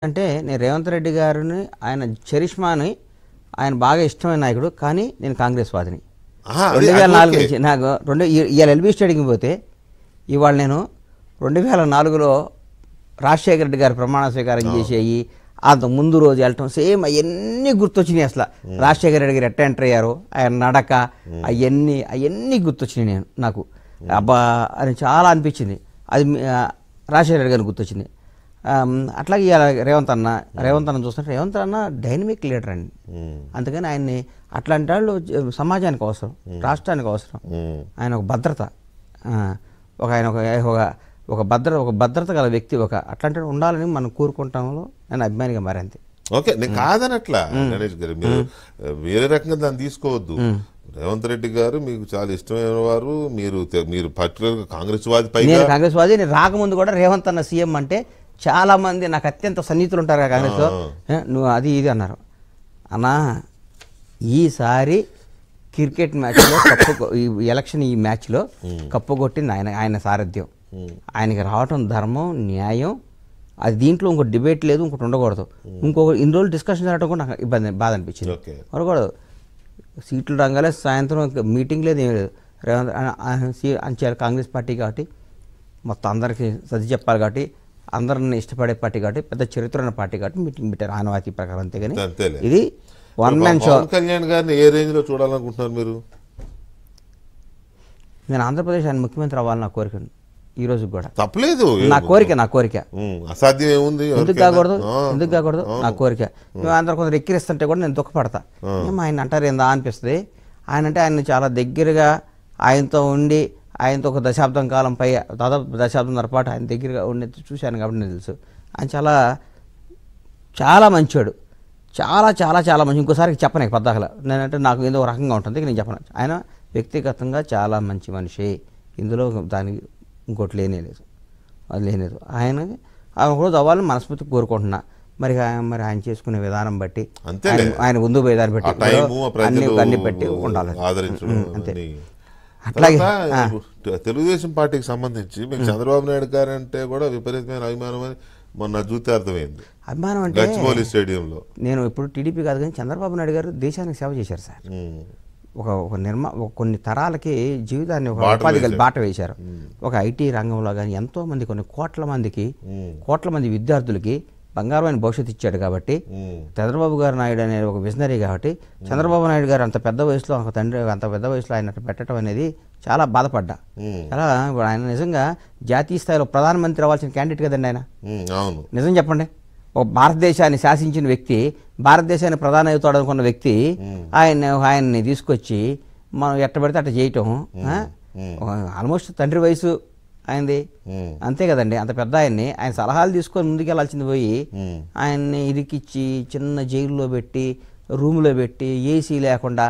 అంటే నేను రేవంత్ రెడ్డి గారిని ఆయన చరిష్మాని ఆయన బాగా ఇష్టమైన నాయకుడు. కానీ నేను కాంగ్రెస్ వాదిని. 2004 నుంచి నాకు ఇవాళ ఎల్బీ స్టేడియంకి పోతే ఇవాళ నేను 2004లో రాజశేఖర రెడ్డి గారు ప్రమాణ స్వీకారం చేసేయి అంత ముందు రోజు వెళ్ళటం సేమ్ అవన్నీ గుర్తొచ్చినాయి. అసలు రాజశేఖర రెడ్డి గారు ఎట్ట ఎంటర్ అయ్యారు, ఆయన నడక అవన్నీ గుర్తొచ్చినాయి. నాకు అబ్బా అని చాలా అనిపించింది. అది రాజశేఖర రెడ్డి గారిని గుర్తొచ్చింది. అట్లాగే ఇవాళ రేవంత్ అన్న చూస్తుంటే రేవంత్ అన్న డైనమిక్ లీడర్ అండి. అందుకని ఆయన్ని అట్లాంటి వాళ్ళు సమాజానికి అవసరం, రాష్ట్రానికి అవసరం. ఆయన ఒక భద్రత, ఒక భద్రత గల వ్యక్తి, అట్లాంటి ఉండాలని మనం కోరుకుంటాంలో నేను అభిమానిగా మారంతే. ఓకే, నేను కాదనట్లా గణేష్ గారు, మీరు వేరే రకంగా దాన్ని తీసుకోవద్దు. రేవంత్ రెడ్డి గారు మీకు చాలా ఇష్టమైన వారు, మీరు పర్టికులర్గా కాంగ్రెస్ వాది. నేను కాంగ్రెస్ వాది. నేను రాకముందు కూడా రేవంత్ అన్న సీఎం అంటే చాలా మంది నాకు అత్యంత సన్నిహితులు ఉంటారు కదా కాంగ్రెస్లో, నువ్వు అది ఇది అన్నారు. అన్నా ఈసారి క్రికెట్ మ్యాచ్లో ఈ ఎలక్షన్ ఈ మ్యాచ్లో కప్పు కొట్టింది ఆయన సారథ్యం. ఆయనకి రావటం ధర్మం, న్యాయం. అది దీంట్లో ఇంకో డిబేట్ లేదు, ఇంకోటి ఉండకూడదు. ఇన్ని రోజులు డిస్కషన్ జరగడం కూడా నాకు బాధ అనిపించింది. ఉండకూడదు. సీట్లు రంగాలే, సాయంత్రం మీటింగ్ లేదు, ఏమీ లేదు. అంచేయాలి కాంగ్రెస్ పార్టీ కాబట్టి మొత్తం అందరికీ సర్ది చెప్పాలి కాబట్టి, అందరిని ఇష్టపడే పార్టీ కాబట్టి, పెద్ద చరిత్ర ఉన్న పార్టీ కాబట్టి మీటింగ్ పెట్టారు ఆనవాయితీ ప్రకారం. అంతేగాని ఇది one man show. Pawan Kalyan గారిని ఏ రేంజ్ లో చూడాలనుకుంటున్నారు మీరు? నేను ఆంధ్రప్రదేశ్ ఆయన ముఖ్యమంత్రి అవ్వాలి నా కోరిక. ఈ రోజు కూడా తప్పలేదు, నా కోరిక. అసాధ్యం ఏముంది? ఎందుకు కాకూడదు నా కోరిక. అందరూ కొందరు ఎక్కిరిస్తుంటే కూడా నేను దుఃఖపడతా. ఏమో ఆయన అంటారు ఏందా అనిపిస్తుంది. ఆయన అంటే ఆయన చాలా దగ్గరగా ఆయనతో ఉండి, ఆయనతో ఒక దశాబ్దం కాలం పై, దాదాపు దశాబ్దంన్నర పాటు ఆయన దగ్గరగా ఉండి చూశాను కాబట్టి నేను తెలుసు. ఆయన చాలా మంచివాడు, చాలా మంచి. ఇంకోసారి చెప్పను పద్దాకలా, నేనంటే నాకు ఏదో రకంగా ఉంటుంది, నేను చెప్పను. ఆయన వ్యక్తిగతంగా చాలా మంచి మనిషి, ఇందులో దానికి ఇంకోటి లేనేలేదు. ఆయన ఒకరోజు అవ్వాలని మనస్ఫూర్తి కోరుకుంటున్నా. మరి ఆయన చేసుకునే విధానం బట్టి, ఆయన ముందు విధానం బట్టి అన్ని బట్టి ఉండాలి. అంతే. అట్లాగే తెలుగుదేశం పార్టీకి సంబంధించి మీకు చంద్రబాబు నాయుడు గారు అంటే కూడా విపరీతమైన అభిమానం అని మొన్న చూస్తే అర్థమైంది. అభిమానం అంటే గచ్చిబౌలి స్టేడియంలో. నేను ఇప్పుడు టీడీపీ కాదు కానీ చంద్రబాబు నాయుడు గారు దేశానికి సేవ చేశారు సార్. కొన్ని తరాలకి జీవితాన్ని ఒక ఉపాధి బాట వేశారు. ఒక ఐటీ రంగంలో కానీ ఎంతోమంది, కొన్ని కోట్ల మంది విద్యార్థులకి బంగారమైన భవిష్యత్తు ఇచ్చాడు. కాబట్టి చంద్రబాబు గారు నాయుడు అనే ఒక విజనరీ కాబట్టి, చంద్రబాబు నాయుడు గారు అంత పెద్ద వయసులో, ఒక తండ్రి అంత పెద్ద వయసులో ఆయన పెట్టడం అనేది చాలా బాధపడ్డా. చాలా ఆయన నిజంగా జాతీయ స్థాయిలో ప్రధానమంత్రి అవ్వాల్సిన క్యాండిడేట్ కదండి ఆయన. నిజం చెప్పండి, ఒక భారతదేశాన్ని శాసించిన వ్యక్తి, భారతదేశాన్ని ప్రధాని అవుతాడు అనుకున్న వ్యక్తి ఆయన్ని తీసుకొచ్చి మనం ఎట్టబడితే అట్ట చేయటం, ఆల్మోస్ట్ తండ్రి వయసు ఆయనది, అంతే కదండి. అంత పెద్ద ఆయన సలహాలు తీసుకొని ముందుకెళ్లాల్సింది పోయి ఆయన్ని ఇరికిచ్చి చిన్న జైల్లో పెట్టి, రూమ్లో పెట్టి, ఏసీ లేకుండా